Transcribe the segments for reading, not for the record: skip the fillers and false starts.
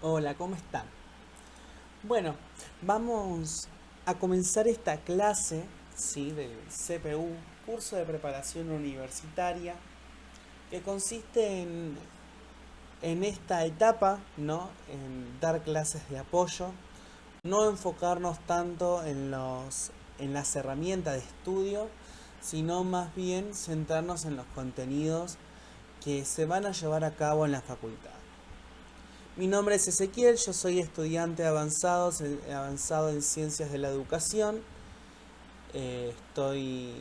Hola, ¿cómo están? Bueno, vamos a comenzar esta clase, ¿sí? Del CPU, curso de preparación universitaria, que consiste en esta etapa, ¿no? En dar clases de apoyo, no enfocarnos tanto en las herramientas de estudio, sino más bien centrarnos en los contenidos que se van a llevar a cabo en la facultad. Mi nombre es Ezequiel, yo soy estudiante avanzado en Ciencias de la Educación. Estoy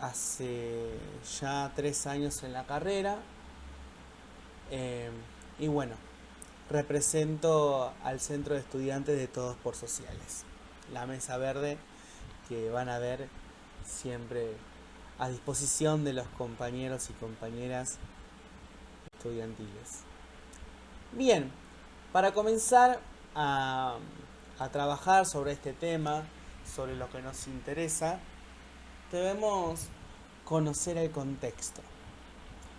hace ya 3 años en la carrera. eh, y bueno, represento al Centro de Estudiantes de Todos por Sociales, la mesa verde que van a ver siempre a disposición de los compañeros y compañeras estudiantiles. Bien, para comenzar a, a trabajar sobre este tema, sobre lo que nos interesa, debemos conocer el contexto.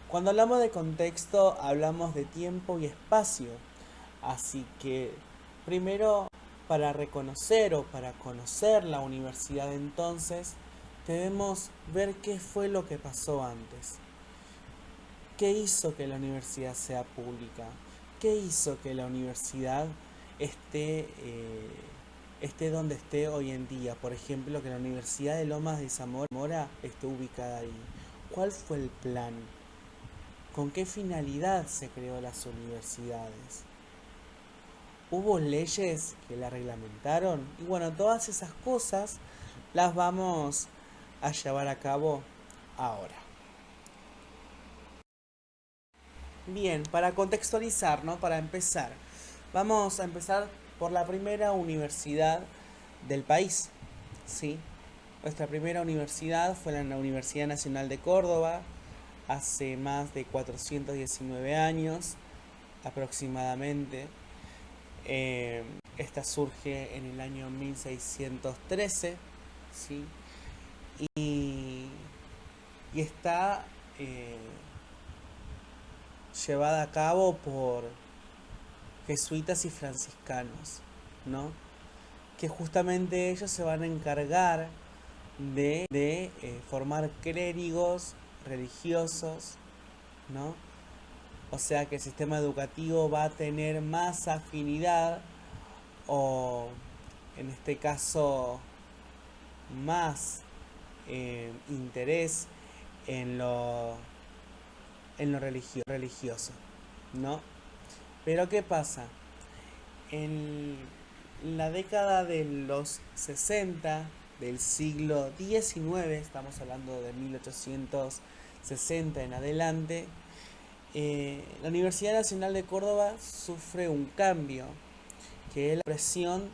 Cuando hablamos de contexto, hablamos de tiempo y espacio. Así que, primero, para reconocer o para conocer la universidad entonces, debemos ver qué fue lo que pasó antes. ¿Qué hizo que la universidad sea pública? ¿Qué hizo que la universidad esté, esté donde esté hoy en día? Por ejemplo, que la Universidad de Lomas de Zamora esté ubicada ahí. ¿Cuál fue el plan? ¿Con qué finalidad se creó las universidades? ¿Hubo leyes que la reglamentaron? Y bueno, todas esas cosas las vamos a llevar a cabo ahora. Bien, para contextualizar, ¿no? Para empezar, vamos a empezar por la primera universidad del país, ¿sí? Nuestra primera universidad fue la Universidad Nacional de Córdoba, hace más de 419 años aproximadamente. Esta surge en el año 1613, ¿sí? Y, y está llevada a cabo por jesuitas y franciscanos, ¿no? Que justamente ellos se van a encargar de formar clérigos religiosos, ¿no? O sea que el sistema educativo va a tener más afinidad o en este caso más interés en en lo religioso, ¿no? Pero ¿qué pasa? En la década de los 60 del siglo XIX, estamos hablando de 1860 en adelante, la Universidad Nacional de Córdoba sufre un cambio, que es la presión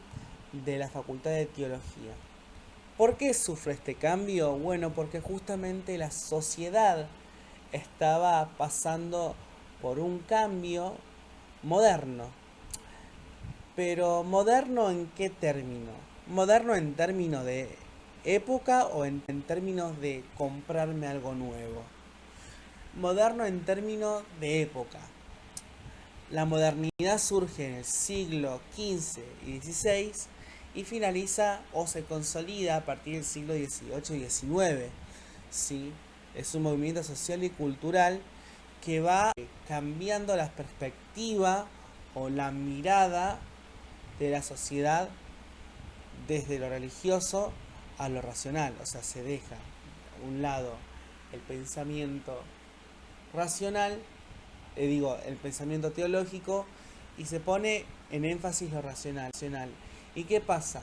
de la Facultad de Teología. ¿Por qué sufre este cambio? Bueno, porque justamente la sociedad estaba pasando por un cambio moderno. Pero moderno ¿en qué término? Moderno en términos de época o en términos de comprarme algo nuevo. Moderno en términos de época. La modernidad surge en el siglo XV y XVI y finaliza o se consolida a partir del siglo XVIII y XIX. ¿Sí? Es un movimiento social y cultural que va cambiando la perspectiva o la mirada de la sociedad desde lo religioso a lo racional. O sea, se deja a un lado el pensamiento racional, el pensamiento teológico, y se pone en énfasis lo racional. ¿Y qué pasa?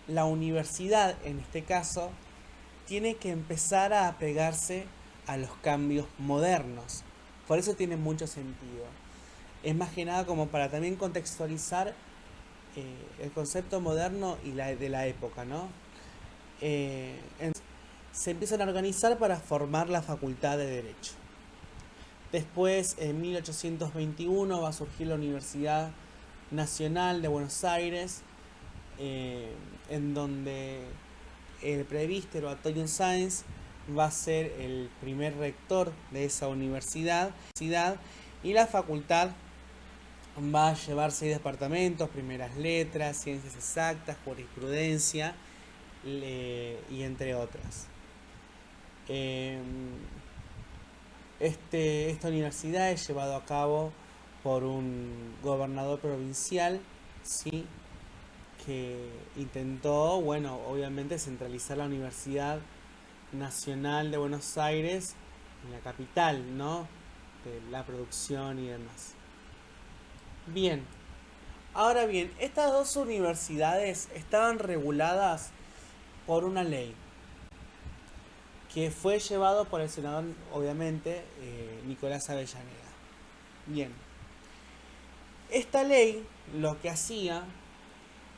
La universidad, en este caso, tiene que empezar a apegarse a los cambios modernos. Por eso tiene mucho sentido. Es más que nada como para también contextualizar el concepto moderno y de la época, ¿no? Se empiezan a organizar para formar la Facultad de Derecho. Después, en 1821, va a surgir la Universidad Nacional de Buenos Aires, en donde el presbítero Antonio Sáenz va a ser el primer rector de esa universidad, y la facultad Va a llevar 6 departamentos: primeras letras, ciencias exactas, jurisprudencia y entre otras. Eh, esta universidad es llevado a cabo por un gobernador provincial, ¿sí? Que intentó, bueno, obviamente centralizar la Universidad Nacional de Buenos Aires en la capital, ¿no? De la producción y demás. Bien, ahora bien, estas dos universidades estaban reguladas por una ley que fue llevado por el senador, obviamente, Nicolás Avellaneda. Bien, esta ley lo que hacía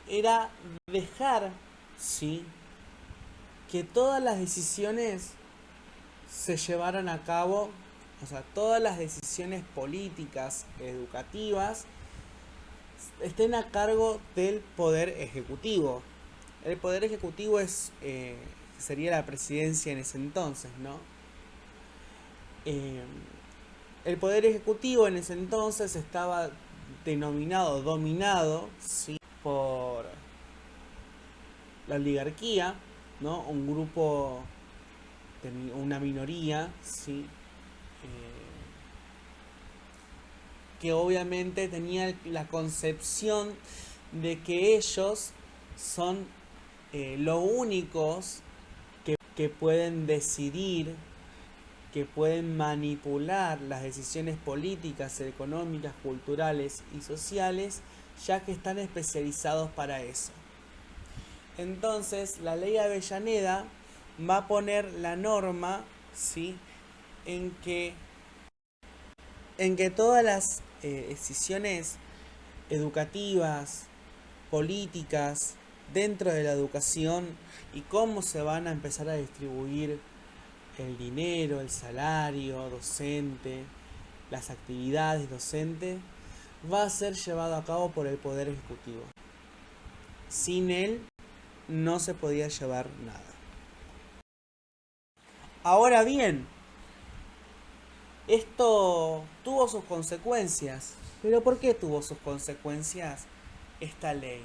era dejar, ¿sí?, que todas las decisiones se llevaran a cabo, o sea, todas las decisiones políticas, educativas, estén a cargo del Poder Ejecutivo. El Poder Ejecutivo sería la presidencia en ese entonces, ¿no? El Poder Ejecutivo en ese entonces estaba dominado, ¿sí?, por la oligarquía, ¿no? Un grupo, una minoría, ¿sí?, que obviamente tenía la concepción de que ellos son los únicos que pueden decidir, que pueden manipular las decisiones políticas, económicas, culturales y sociales, ya que están especializados para eso. Entonces, la ley Avellaneda va a poner la norma, ¿sí?, en que todas las decisiones educativas, políticas, dentro de la educación y cómo se van a empezar a distribuir el dinero, el salario docente, las actividades docentes, va a ser llevado a cabo por el Poder Ejecutivo. Sin él no se podía llevar nada. Ahora bien, esto tuvo sus consecuencias. ¿Pero por qué tuvo sus consecuencias esta ley?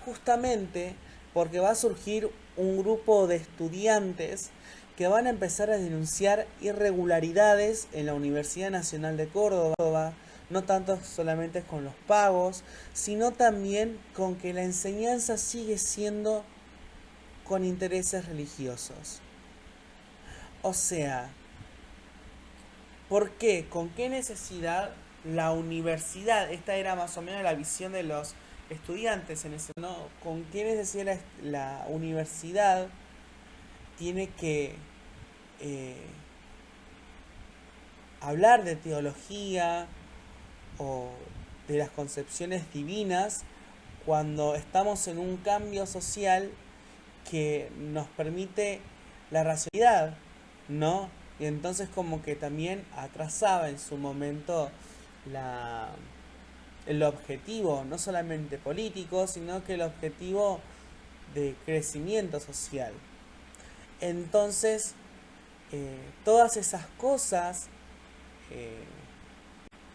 Justamente porque va a surgir un grupo de estudiantes que van a empezar a denunciar irregularidades en la Universidad Nacional de Córdoba, no tanto solamente con los pagos, sino también con que la enseñanza sigue siendo con intereses religiosos. O sea, ¿por qué? ¿Con qué necesidad la universidad? Esta era más o menos la visión de los estudiantes en ese, ¿no? ¿Con qué necesidad la universidad tiene que hablar de teología o de las concepciones divinas cuando estamos en un cambio social que nos permite la racionalidad, ¿no? Y entonces como que también atrasaba en su momento el objetivo, no solamente político, sino que el objetivo de crecimiento social. Entonces, todas esas cosas,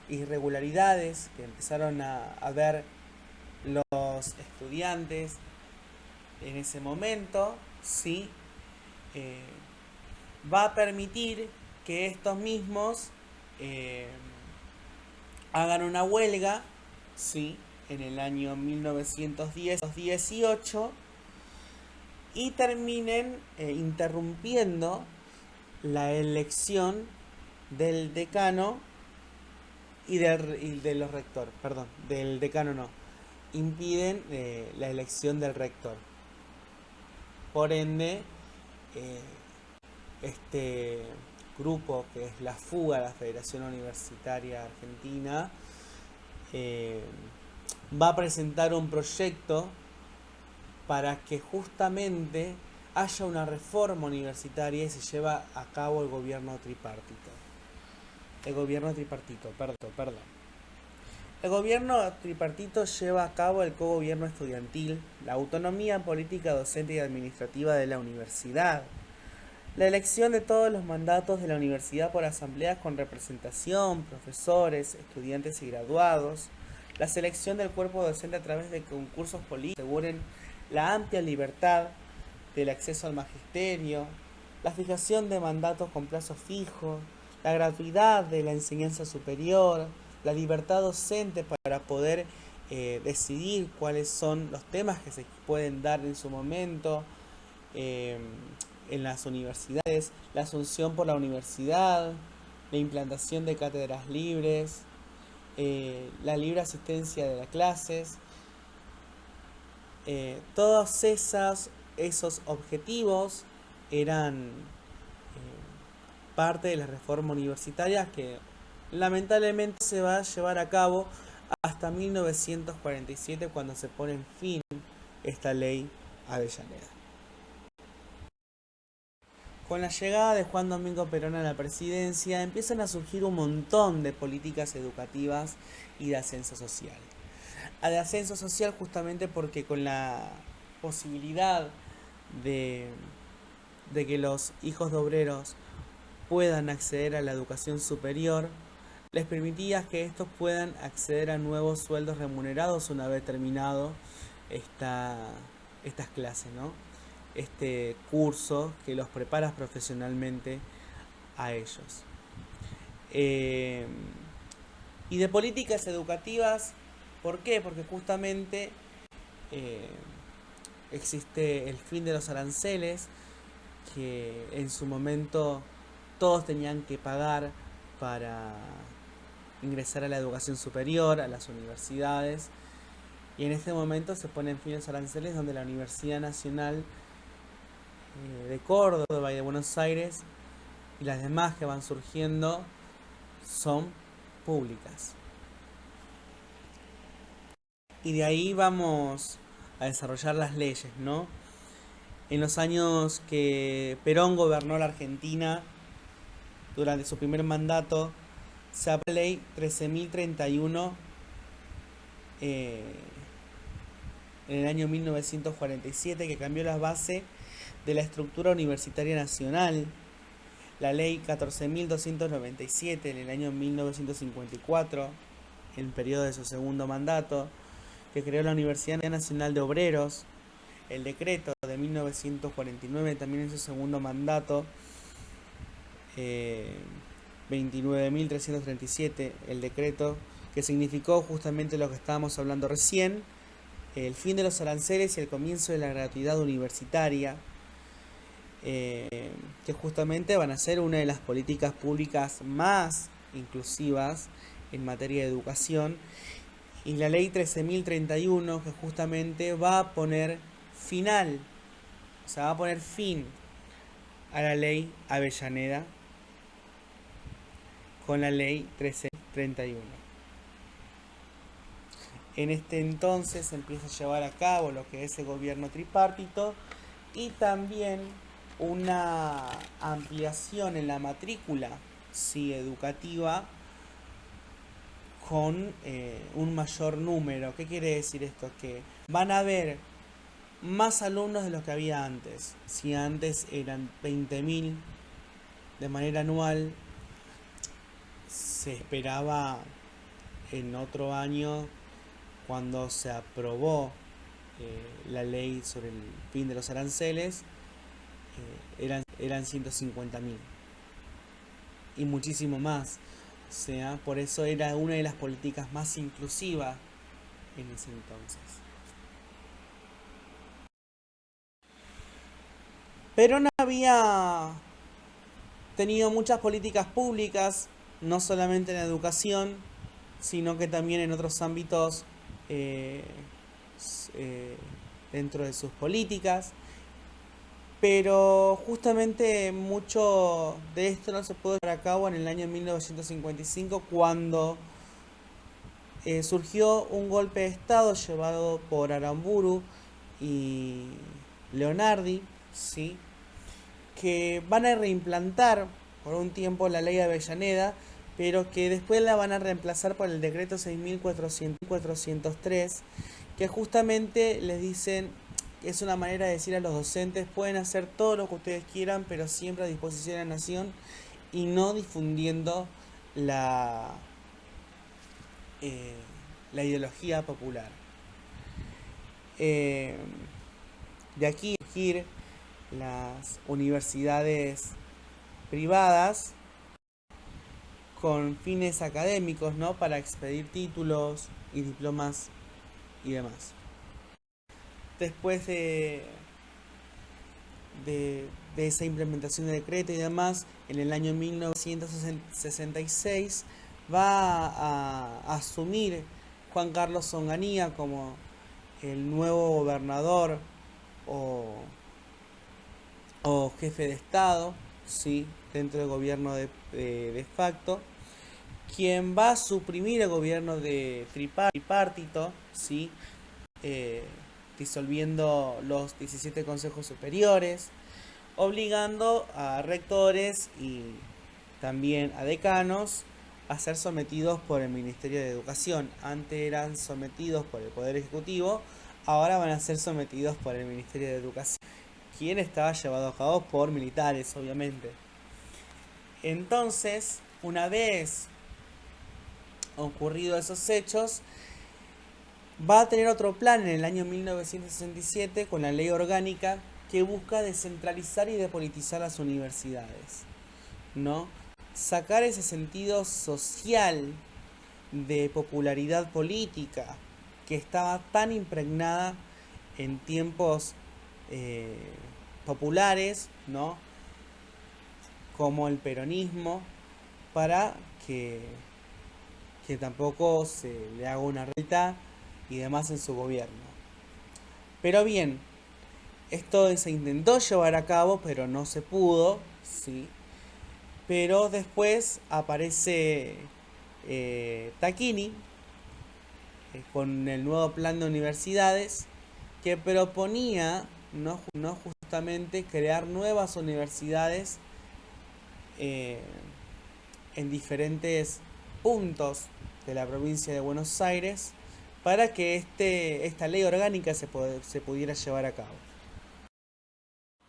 irregularidades que empezaron a ver los estudiantes en ese momento, ¿sí? Va a permitir que estos mismos hagan una huelga, ¿sí?, en el año 1918 y terminen interrumpiendo la elección del decano y de los rectores, perdón, del decano no, impiden la elección del rector. Por ende, este grupo, que es la FUA, la Federación Universitaria Argentina, va a presentar un proyecto para que justamente haya una reforma universitaria y se lleva a cabo el gobierno tripartito. El gobierno tripartito lleva a cabo el cogobierno estudiantil, la autonomía política, docente y administrativa de la universidad, la elección de todos los mandatos de la universidad por asambleas con representación, profesores, estudiantes y graduados, la selección del cuerpo docente a través de concursos políticos aseguren la amplia libertad del acceso al magisterio, la fijación de mandatos con plazos fijos, la gratuidad de la enseñanza superior, la libertad docente para poder decidir cuáles son los temas que se pueden dar en su momento eh, en las universidades, la asunción por la universidad, la implantación de cátedras libres, la libre asistencia de las clases, todos esos objetivos eran parte de la reforma universitaria que lamentablemente se va a llevar a cabo hasta 1947 cuando se pone en fin esta ley Avellaneda. Con la llegada de Juan Domingo Perón a la presidencia empiezan a surgir un montón de políticas educativas y de ascenso social. De ascenso social justamente porque con la posibilidad de que los hijos de obreros puedan acceder a la educación superior, les permitía que estos puedan acceder a nuevos sueldos remunerados una vez terminado estas clases, ¿no? Este curso que los prepara profesionalmente a ellos. Y de políticas educativas, ¿por qué? Porque justamente existe el fin de los aranceles, que en su momento todos tenían que pagar para ingresar a la educación superior, a las universidades, y en este momento se ponen fin los aranceles donde la Universidad Nacional de Córdoba y de Buenos Aires y las demás que van surgiendo son públicas. Y de ahí vamos a desarrollar las leyes, ¿no? En los años que Perón gobernó la Argentina, durante su primer mandato, se aprobó la ley 13.031 en el año 1947, que cambió las bases de la estructura universitaria nacional. La ley 14.297 en el año 1954, en el periodo de su segundo mandato, que creó la Universidad Nacional de Obreros. El decreto de 1949 también en su segundo mandato, 29.337, el decreto que significó justamente lo que estábamos hablando recién, el fin de los aranceles y el comienzo de la gratuidad universitaria, que justamente van a ser una de las políticas públicas más inclusivas en materia de educación, y la ley 13.031 que justamente va a poner final, o sea, va a poner fin a la ley Avellaneda con la ley 1331. En este entonces se empieza a llevar a cabo lo que es el gobierno tripartito y también una ampliación en la matrícula educativa con un mayor número. ¿Qué quiere decir esto? Que van a haber más alumnos de los que había antes. Si antes eran 20.000 de manera anual, se esperaba en otro año, cuando se aprobó la ley sobre el fin de los aranceles, eran 150.000 y muchísimo más. O sea, por eso era una de las políticas más inclusivas en ese entonces. Perón había tenido muchas políticas públicas, no solamente en la educación, sino que también en otros ámbitos dentro de sus políticas. Pero justamente mucho de esto no se pudo llevar a cabo en el año 1955, cuando surgió un golpe de Estado llevado por Aramburu y Leonardi, ¿sí?, que van a reimplantar por un tiempo la ley de Avellaneda, pero que después la van a reemplazar por el decreto 6.403, que justamente les dicen, es una manera de decir a los docentes: pueden hacer todo lo que ustedes quieran, pero siempre a disposición de la nación la la ideología popular. De aquí surgir las universidades privadas con fines académicos, ¿no? Para expedir títulos y diplomas y demás. Después de esa implementación de decreto y demás, en el año 1966 va a asumir Juan Carlos Onganía como el nuevo gobernador o jefe de Estado, ¿sí? Dentro del gobierno de facto, quien va a suprimir el gobierno de tripartito, ¿sí? Disolviendo los 17 consejos superiores, obligando a rectores y también a decanos a ser sometidos por el Ministerio de Educación. Antes eran sometidos por el Poder Ejecutivo, ahora van a ser sometidos por el Ministerio de Educación, quien estaba llevado a cabo por militares, obviamente. Entonces, una vez ocurridos esos hechos, va a tener otro plan en el año 1967 con la ley orgánica que busca descentralizar y depolitizar las universidades, ¿no? Sacar ese sentido social de popularidad política que estaba tan impregnada en tiempos populares, ¿no? Como el peronismo, para que tampoco se le haga una reta y demás en su gobierno. Pero bien, esto se intentó llevar a cabo, pero no se pudo, ¿sí? Pero después aparece Tacchini con el nuevo plan de universidades que proponía no justamente crear nuevas universidades en diferentes puntos de la provincia de Buenos Aires para que esta ley orgánica se pudiera llevar a cabo.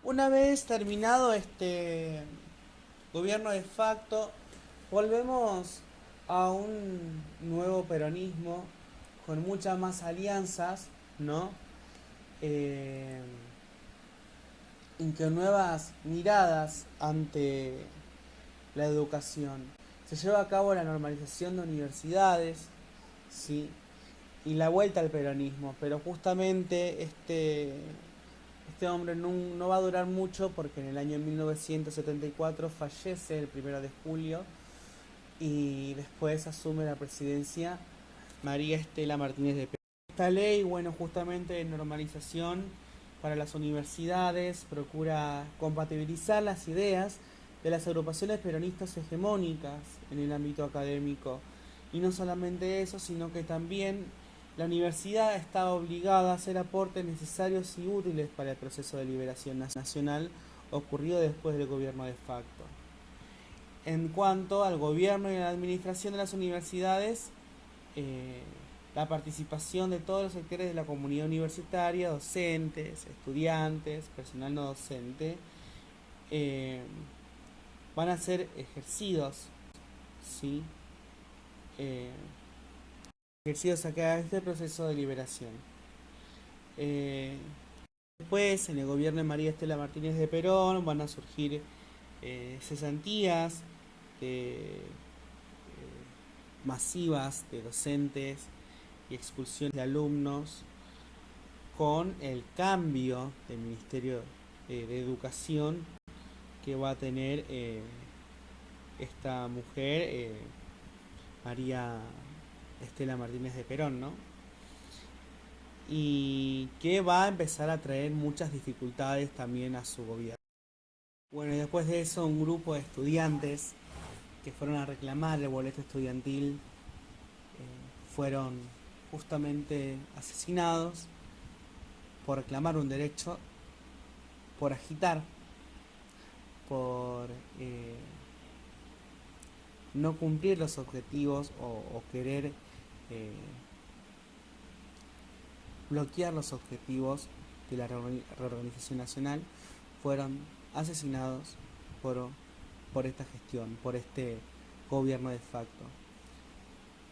Una vez terminado este gobierno de facto, volvemos a un nuevo peronismo con muchas más alianzas, ¿no? Y con nuevas miradas ante la educación. Se lleva a cabo la normalización de universidades, ¿sí? Y la vuelta al peronismo, pero justamente este hombre no va a durar mucho porque en el año 1974 fallece el 1 de julio y después asume la presidencia María Estela Martínez de Perón. Esta ley, bueno, justamente de normalización para las universidades procura compatibilizar las ideas de las agrupaciones peronistas hegemónicas en el ámbito académico. Y no solamente eso, sino que también la universidad está obligada a hacer aportes necesarios y útiles para el proceso de liberación nacional ocurrido después del gobierno de facto. En cuanto al gobierno y a la administración de las universidades, la participación de todos los sectores de la comunidad universitaria, docentes, estudiantes, personal no docente, van a ser ejercidos, ¿sí? Ejercidos acá a este proceso de liberación. Después, en el gobierno de María Estela Martínez de Perón, van a surgir cesantías masivas de docentes y expulsiones de alumnos, con el cambio del Ministerio de Educación que va a tener esta mujer, María Estela Martínez de Perón, ¿no? Y que va a empezar a traer muchas dificultades también a su gobierno. Bueno, y después de eso, un grupo de estudiantes que fueron a reclamar el boleto estudiantil fueron justamente asesinados por reclamar un derecho, por agitar, por no cumplir los objetivos o querer bloquear los objetivos de la reorganización nacional, fueron asesinados por esta gestión, por este gobierno de facto.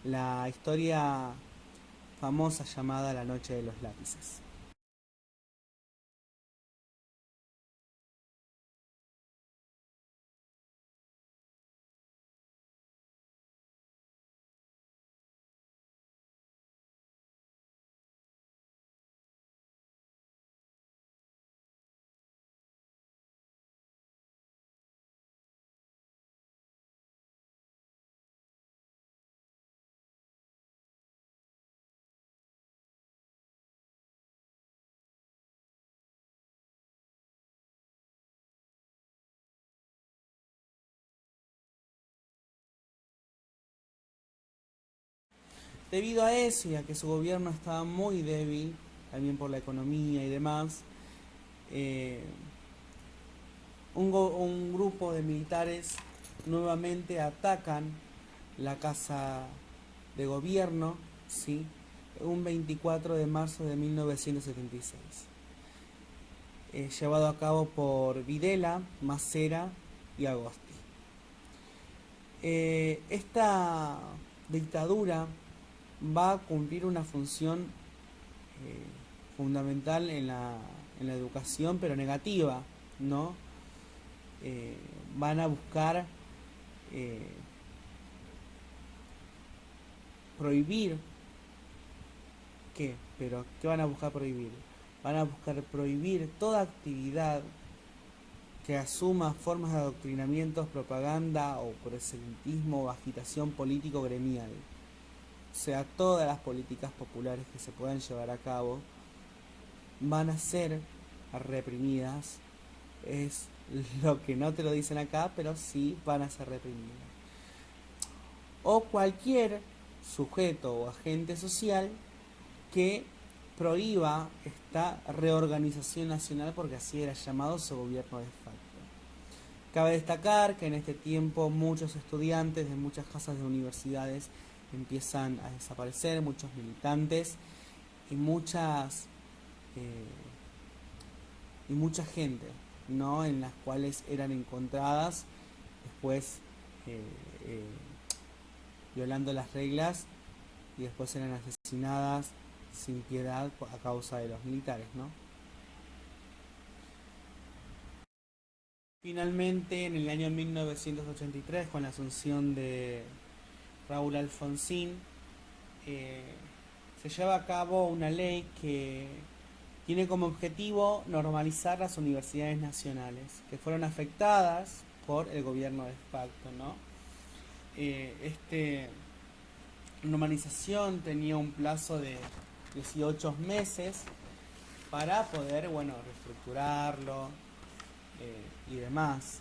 La historia famosa llamada la Noche de los Lápices. Debido a eso y a que su gobierno estaba muy débil, también por la economía y demás, eh, un grupo de militares nuevamente atacan la casa de gobierno, ¿sí? Un 24 de marzo de 1976, llevado a cabo por Videla, Macera y Agosti. Esta dictadura va a cumplir una función fundamental en la educación, pero negativa, ¿no? Van a buscar prohibir. ¿Qué? ¿Pero qué van a buscar prohibir? Van a buscar prohibir toda actividad que asuma formas de adoctrinamientos, propaganda o proselitismo o agitación político gremial. O sea, todas las políticas populares que se puedan llevar a cabo van a ser reprimidas. Es lo que no te lo dicen acá, pero sí van a ser reprimidas. O cualquier sujeto o agente social que prohíba esta reorganización nacional, porque así era llamado su gobierno de facto. Cabe destacar que en este tiempo muchos estudiantes de muchas casas de universidades empiezan a desaparecer, muchos militantes y mucha gente, ¿no? En las cuales eran encontradas después violando las reglas y después eran asesinadas sin piedad a causa de los militares, ¿no? Finalmente, en el año 1983, con la asunción de Raúl Alfonsín, se lleva a cabo una ley que tiene como objetivo normalizar las universidades nacionales que fueron afectadas por el gobierno de facto, ¿no? Esta normalización tenía un plazo de 18 meses para poder, bueno, reestructurarlo y demás.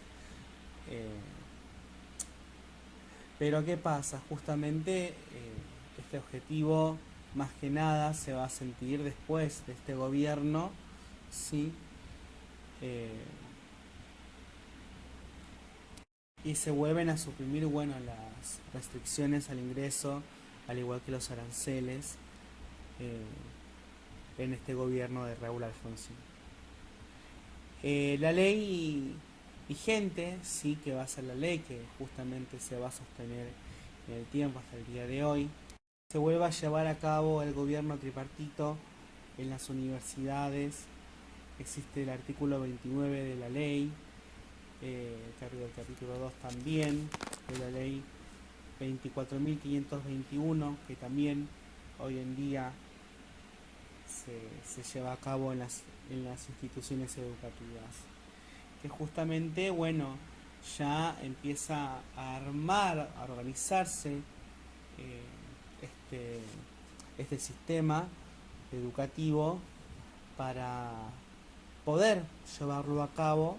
Pero ¿qué pasa? Justamente este objetivo más que nada se va a sentir después de este gobierno, ¿sí? Y se vuelven a suprimir, bueno, las restricciones al ingreso, al igual que los aranceles, en este gobierno de Raúl Alfonsín. La ley vigente, sí, que va a ser la ley que justamente se va a sostener en el tiempo hasta el día de hoy, se vuelve a llevar a cabo el gobierno tripartito en las universidades. Existe el artículo 29 de la ley, el capítulo 2 también de la ley 24.521, que también hoy en día se lleva a cabo en las instituciones educativas, que justamente, bueno, ya empieza a armar, a organizarse este sistema educativo para poder llevarlo a cabo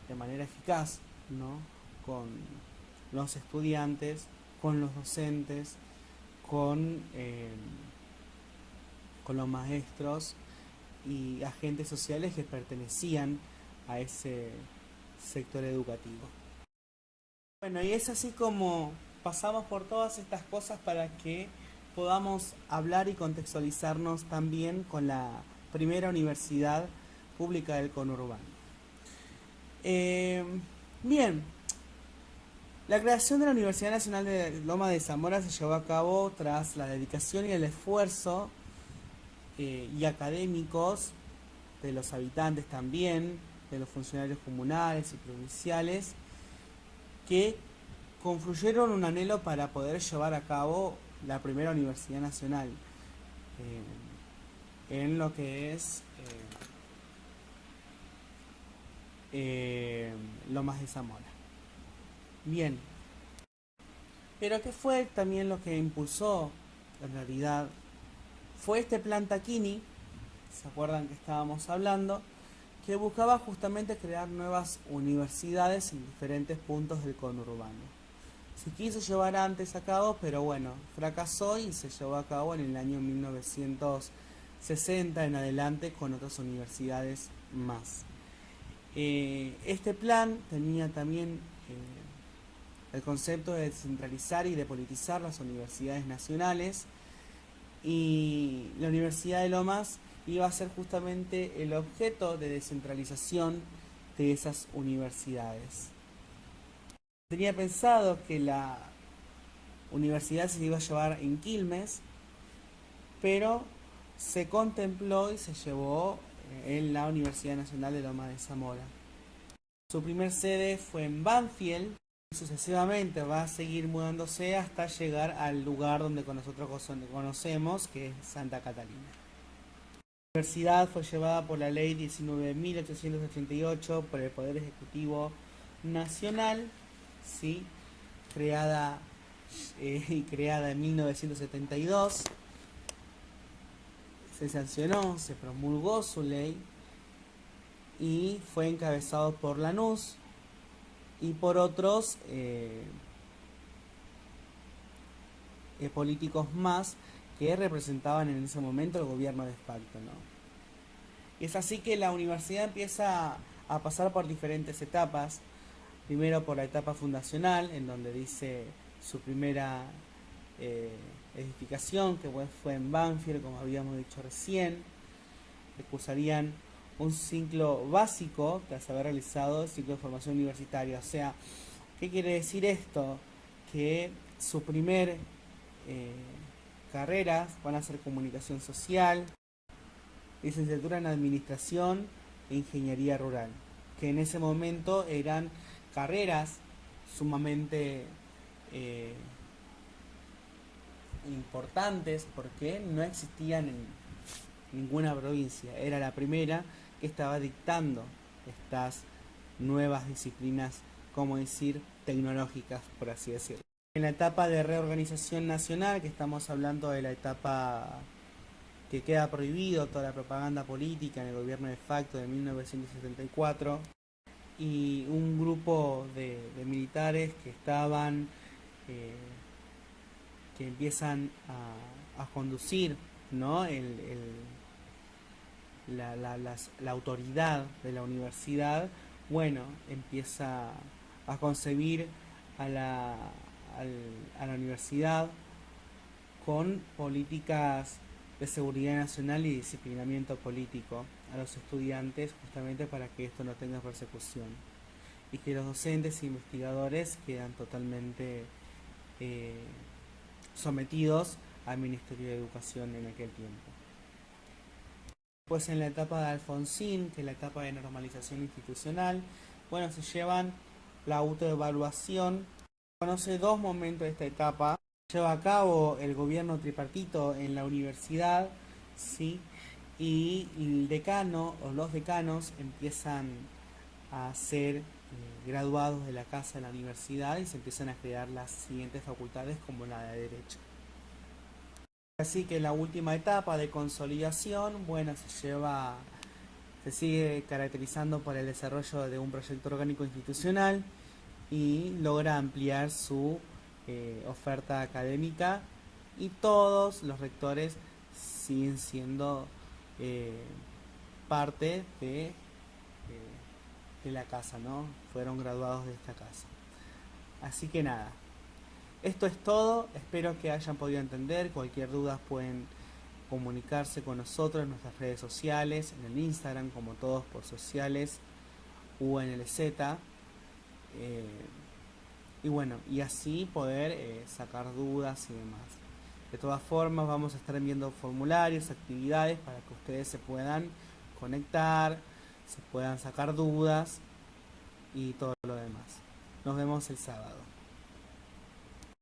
de manera eficaz, ¿no? Con los estudiantes, con los docentes, con los maestros y agentes sociales que pertenecían a ese sector educativo. Bueno, y es así como pasamos por todas estas cosas para que podamos hablar y contextualizarnos también con la primera universidad pública del conurbano. Bien, la creación de la Universidad Nacional de Loma de Zamora se llevó a cabo tras la dedicación y el esfuerzo y académicos, de los habitantes también, de los funcionarios comunales y provinciales, que confluyeron un anhelo para poder llevar a cabo la primera universidad nacional en lo que es Lomas de Zamora. Bien, pero ¿qué fue también lo que impulsó en realidad? Fue este plan Taquini, ¿se acuerdan que estábamos hablando? Que buscaba justamente crear nuevas universidades en diferentes puntos del conurbano. Se quiso llevar antes a cabo, pero bueno, fracasó y se llevó a cabo en el año 1960 en adelante con otras universidades más. Este plan tenía también el concepto de descentralizar y depolitizar las universidades nacionales, y la Universidad de Lomas iba a ser justamente el objeto de descentralización de esas universidades. Tenía pensado que la universidad se iba a llevar en Quilmes, pero se contempló y se llevó en la Universidad Nacional de Lomas de Zamora. Su primer sede fue en Banfield, y sucesivamente va a seguir mudándose hasta llegar al lugar donde nosotros conocemos, que es Santa Catalina. La universidad fue llevada por la ley 19.888 por el Poder Ejecutivo Nacional, ¿sí? creada en 1972. Se sancionó, se promulgó su ley y fue encabezado por Lanús y por otros políticos más que representaban en ese momento el gobierno de facto, ¿no? Y es así que la universidad empieza a pasar por diferentes etapas. Primero por la etapa fundacional, en donde dice su primera edificación, que fue en Banfield, como habíamos dicho recién. Cursarían un ciclo básico tras haber realizado el ciclo de formación universitaria. O sea, ¿qué quiere decir esto? Que su primer carreras van a ser comunicación social, licenciatura en administración e ingeniería rural, que en ese momento eran carreras sumamente importantes porque no existían en ninguna provincia. Era la primera que estaba dictando estas nuevas disciplinas, como decir, tecnológicas, por así decirlo. En la etapa de reorganización nacional, que estamos hablando de la etapa que queda prohibido toda la propaganda política en el gobierno de facto de 1974, y un grupo de militares que estaban que empiezan a conducir, ¿no? La autoridad de la universidad, bueno, empieza a concebir a la universidad con políticas de seguridad nacional y disciplinamiento político a los estudiantes, justamente para que esto no tenga persecución y que los docentes e investigadores quedan totalmente sometidos al Ministerio de Educación en aquel tiempo. Pues en la etapa de Alfonsín, que es la etapa de normalización institucional, bueno, se llevan la autoevaluación. Conoce dos momentos de esta etapa. Lleva a cabo el gobierno tripartito en la universidad, ¿sí? Y el decano o los decanos empiezan a ser graduados de la casa de la universidad y se empiezan a crear las siguientes facultades, como la de Derecho. Así que la última etapa de consolidación, bueno, se sigue caracterizando por el desarrollo de un proyecto orgánico institucional y logra ampliar su oferta académica, y todos los rectores siguen siendo parte de la casa, ¿no? Fueron graduados de esta casa. Así que nada, esto es todo. Espero que hayan podido entender. Cualquier duda pueden comunicarse con nosotros en nuestras redes sociales, en el Instagram como Todos por Sociales UNLZ, y bueno, y así poder sacar dudas y demás. De todas formas, vamos a estar enviando formularios, actividades para que ustedes se puedan conectar, se puedan sacar dudas y todo lo demás. Nos vemos el sábado.